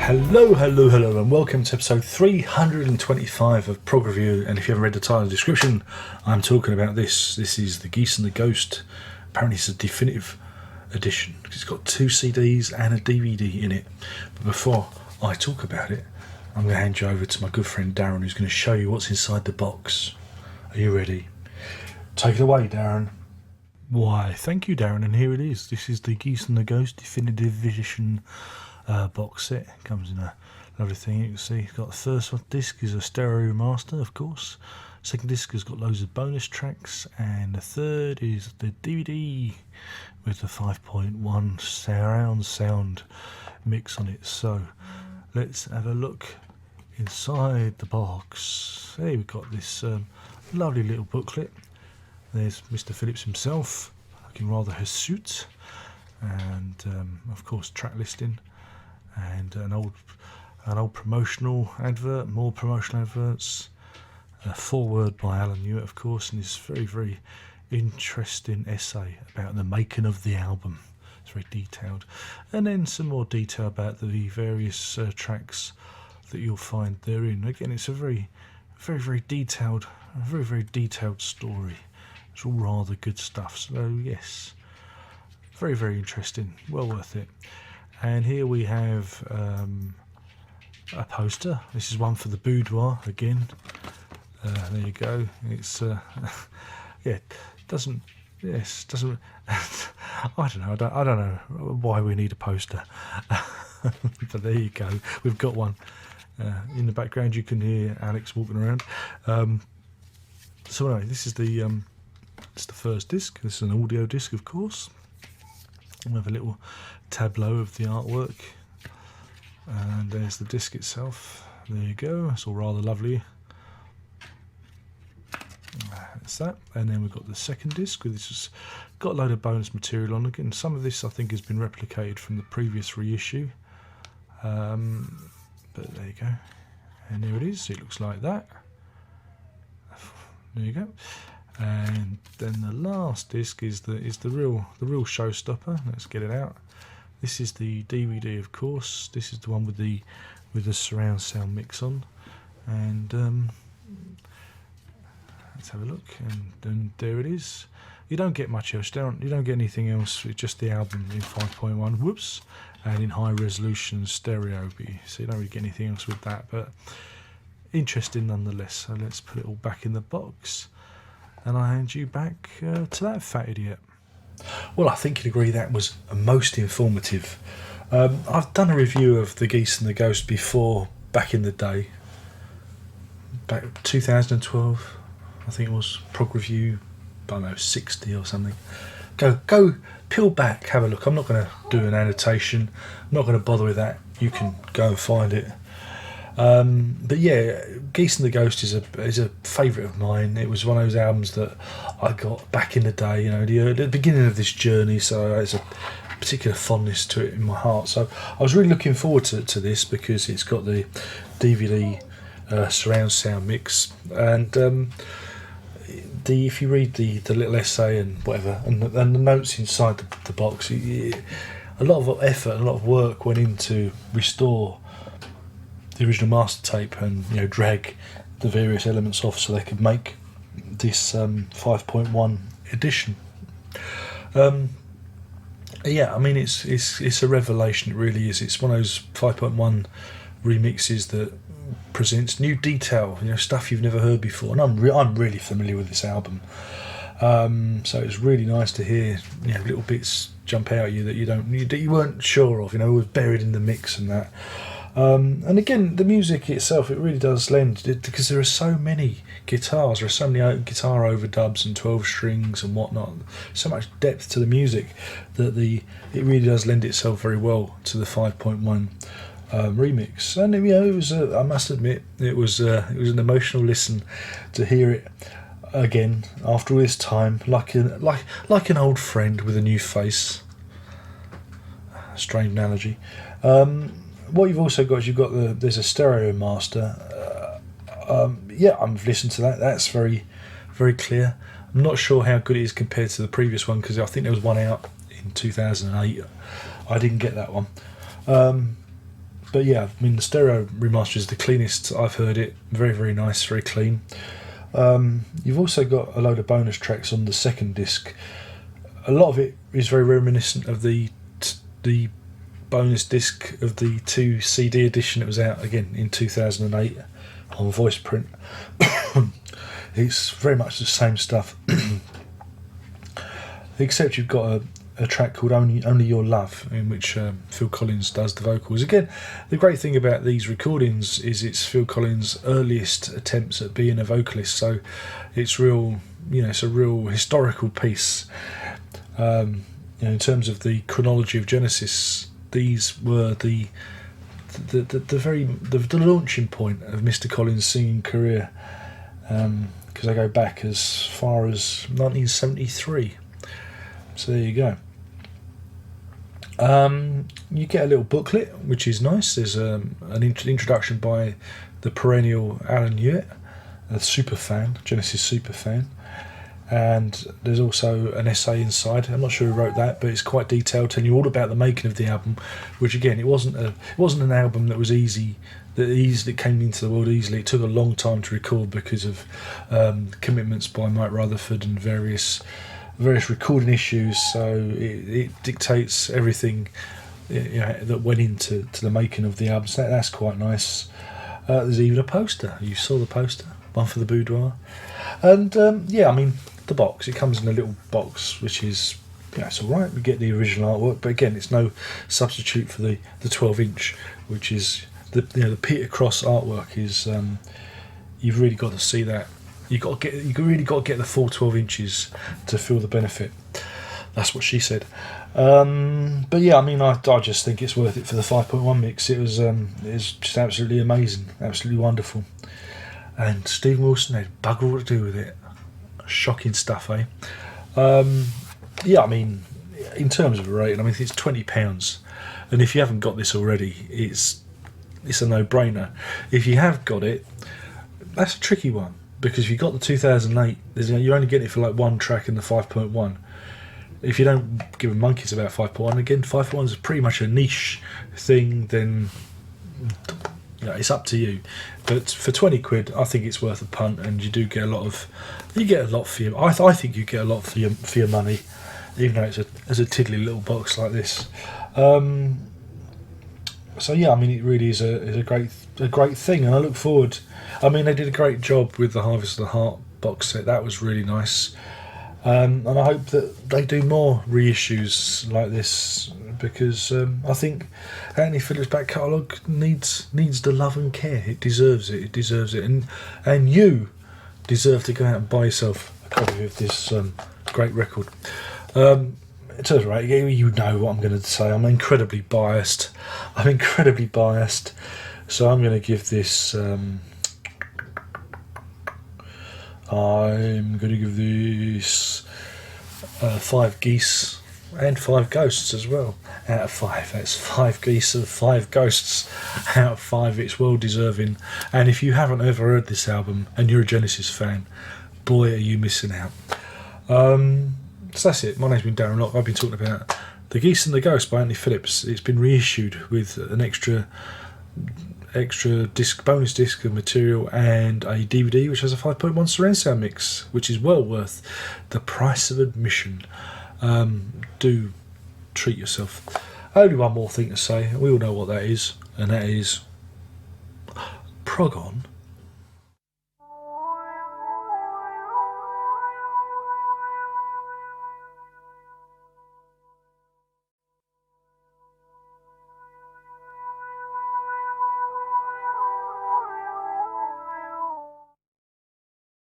Hello, and welcome to episode 325 of Prog Review. And if you haven't read the title and description, I'm talking about this. This is The Geese and the Ghost. Apparently, it's a definitive edition because it's got 2 CDs and a DVD in it. But before I talk about it, I'm going to hand you over to my good friend Darren, who's going to show you what's inside the box. Are you ready? Take it away, Darren. Why, thank you, Darren, and here it is. This is The Geese and the Ghost definitive edition box set. It comes in a lovely thing. You can see it's got the first one disc is a stereo master, of course. Second disc has got loads of bonus tracks, and the third is the DVD with the 5.1 surround sound mix on it. So let's have a look inside the box. There we've got this lovely little booklet. There's Mr. Phillips himself looking rather hirsute, and of course track listing, and an old promotional advert, more promotional adverts, a foreword by Alan Hewitt, of course, and this very interesting essay about the making of the album. It's very detailed, and then some more detail about the various tracks that you'll find therein. Again, it's a very detailed story. It's all rather good stuff. So yes, very interesting, well worth it. And here we have a poster. This is one for the boudoir again. There you go. It's doesn't. I don't know why we need a poster, but there you go. We've got one. In the background, you can hear Alex walking around. So anyway, this is it's the first disc. This is an audio disc, of course. We have a little tableau of the artwork, and there's the disc itself. There you go. It's all rather lovely. That's that. And then we've got the second disc, which has got a load of bonus material on. Again, some of this I think has been replicated from the previous reissue, but there you go. And there it is. It looks like that. There you go. And then the last disc is the real showstopper. Let's get it out. This is the DVD, of course. This is the one with the surround sound mix on. And let's have a look. And there it is. You don't get much else. You don't get anything else. It's just the album in 5.1. Whoops. And in high resolution stereo. So you don't really get anything else with that. But interesting nonetheless. So let's put it all back in the box. And I hand you back to that fat idiot. Well, I think you'd agree that was most informative. I've done a review of The Geese and the Ghost before, back in the day. Back 2012, I think it was Prog Review, I don't know, 60 or something. Go, peel back, have a look. I'm not going to do an annotation. I'm not going to bother with that. You can go and find it. But yeah, Geese and the Ghost is a favourite of mine. It was one of those albums that I got back in the day, the beginning of this journey, so there's a particular fondness to it in my heart. So I was really looking forward to this because it's got the DVD surround sound mix, and if you read the little essay and whatever, and the notes inside the box, a lot of effort, a lot of work went into restore the original master tape and drag the various elements off so they could make this 5.1 edition. Yeah, I mean it's a revelation. It really is. It's one of those 5.1 remixes that presents new detail, stuff you've never heard before. And I'm really familiar with this album, so it's really nice to hear little bits jump out at you that you weren't sure of. It was buried in the mix and that. And again, the music itself, it really does lend, because there are so many guitars, there are so many guitar overdubs and 12 strings and whatnot, so much depth to the music that it really does lend itself very well to the 5.1 remix. And it was I must admit, it was an emotional listen to hear it again after all this time, like an old friend with a new face. Strange analogy. What you've also got is there's a stereo master. I've listened to that. That's very, very clear. I'm not sure how good it is compared to the previous one, because I think there was one out in 2008. I didn't get that one. But yeah, I mean, the stereo remaster is the cleanest I've heard it. Very, very nice, very clean. You've also got a load of bonus tracks on the second disc. A lot of it is very reminiscent of the bonus disc of the 2 CD edition that was out again in 2008 on voice print. It's very much the same stuff, except you've got a track called Only Your Love, in which Phil Collins does the vocals. Again, the great thing about these recordings is it's Phil Collins' earliest attempts at being a vocalist, so it's real, it's a real historical piece. In terms of the chronology of Genesis, these were the launching point of Mr. Collins' singing career, because they go back as far as 1973. So there you go. You get a little booklet, which is nice. There's an introduction by the perennial Alan Hewitt, a super fan, Genesis super fan, and there's also an essay inside. I'm not sure who wrote that, but it's quite detailed, telling you all about the making of the album. Which again, it wasn't an album that was easy. That came into the world easily. It took a long time to record because of commitments by Mike Rutherford and various recording issues, so it dictates everything that went into the making of the album. So that's quite nice. There's even a poster. You saw the poster, one for the boudoir, and I mean the box. It comes in a little box, which is it's all right. We get the original artwork, but again, it's no substitute for the 12-inch, which is the Peter Cross artwork. Is you've really got to see that. You really got to get the full 12 inches to feel the benefit. That's what she said. But yeah, I mean, I just think it's worth it for the 5.1 mix. It was just absolutely amazing, absolutely wonderful. And Stephen Wilson had bugger all to do with it. Shocking stuff, eh? I mean, in terms of a rating, I mean, it's £20, and if you haven't got this already, it's a no-brainer. If you have got it, that's a tricky one. Because if you got the 2008, you only get it for like one track in the 5.1. If you don't give a monkeys about 5.1, again, 5.1 is pretty much a niche thing, then it's up to you. But for £20, I think it's worth a punt, and you do get a lot for your. I think you get a lot for your money, even though it's a tiddly little box like this. So yeah, I mean, it really is a great thing, and I look forward. I mean, they did a great job with the Harvest of the Heart box set. That was really nice, and I hope that they do more reissues like this, because I think Anthony Phillips' back catalogue needs the love and care. It deserves it. It deserves it, and you deserve to go out and buy yourself a copy of this great record. In terms of rating, you know what I'm going to say. I'm incredibly biased. So I'm going to give this. I'm going to give this 5 geese and 5 ghosts as well out of 5. That's 5 geese and 5 ghosts out of 5. It's well deserving. And if you haven't ever heard this album and you're a Genesis fan, boy, are you missing out. So that's it. My name's been Darren Locke. I've been talking about The Geese and the Ghost by Anthony Phillips. It's been reissued with an extra disc, bonus disc of material, and a DVD which has a 5.1 surround sound mix, which is well worth the price of admission. Do treat yourself. Only one more thing to say. We all know what that is, and that is Prog on.